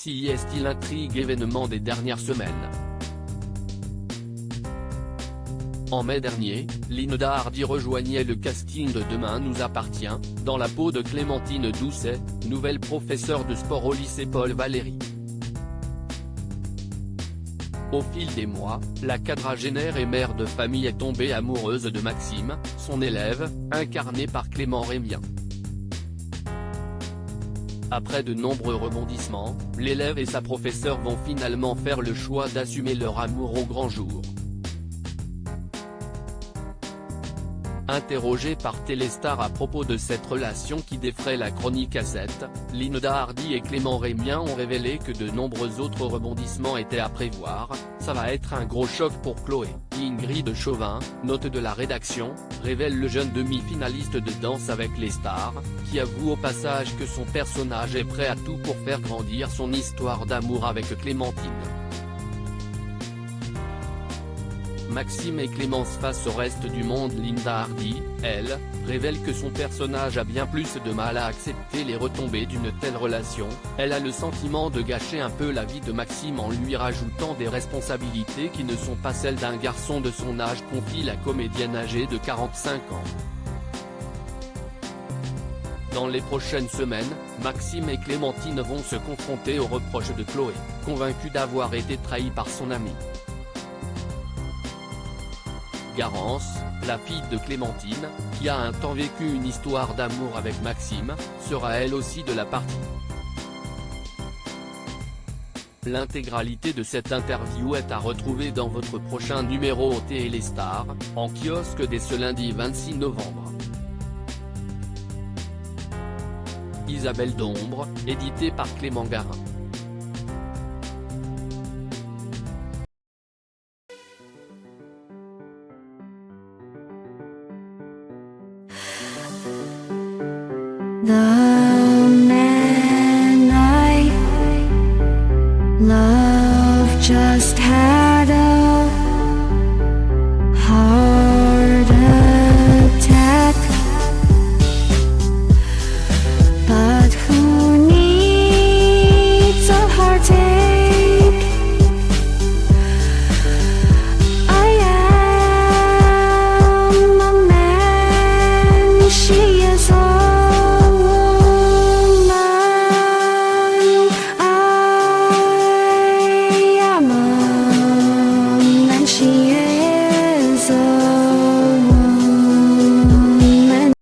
Voici est-il l'intrigue événement des dernières semaines. En mai dernier, Linda Hardy rejoignait le casting de Demain nous appartient, dans la peau de Clémentine Doucet, nouvelle professeure de sport au lycée Paul Valéry. Au fil des mois, la quadragénaire et mère de famille est tombée amoureuse de Maxime, son élève, incarné par Clément Rémien. Après de nombreux rebondissements, l'élève et sa professeure vont finalement faire le choix d'assumer leur amour au grand jour. Interrogée par Téléstar à propos de cette relation qui défraie la chronique à 7, Linda Hardy et Clément Rémien ont révélé que de nombreux autres rebondissements étaient à prévoir. Ça va être un gros choc pour Chloé. Ingrid Chauvin, note de la rédaction, révèle le jeune demi-finaliste de Danse avec les stars, qui avoue au passage que son personnage est prêt à tout pour faire grandir son histoire d'amour avec Clémentine. Maxime et Clémence face au reste du monde. Linda Hardy, elle, révèle que son personnage a bien plus de mal à accepter les retombées d'une telle relation. Elle a le sentiment de gâcher un peu la vie de Maxime en lui rajoutant des responsabilités qui ne sont pas celles d'un garçon de son âge, confie la comédienne âgée de 45 ans. Dans les prochaines semaines, Maxime et Clémentine vont se confronter aux reproches de Chloé, convaincue d'avoir été trahie par son ami. Garance, la fille de Clémentine, qui a un temps vécu une histoire d'amour avec Maxime, sera elle aussi de la partie. L'intégralité de cette interview est à retrouver dans votre prochain numéro au Téléstar, en kiosque dès ce lundi 26 novembre. Isabelle d'Ombre, édité par Clément Garin. 나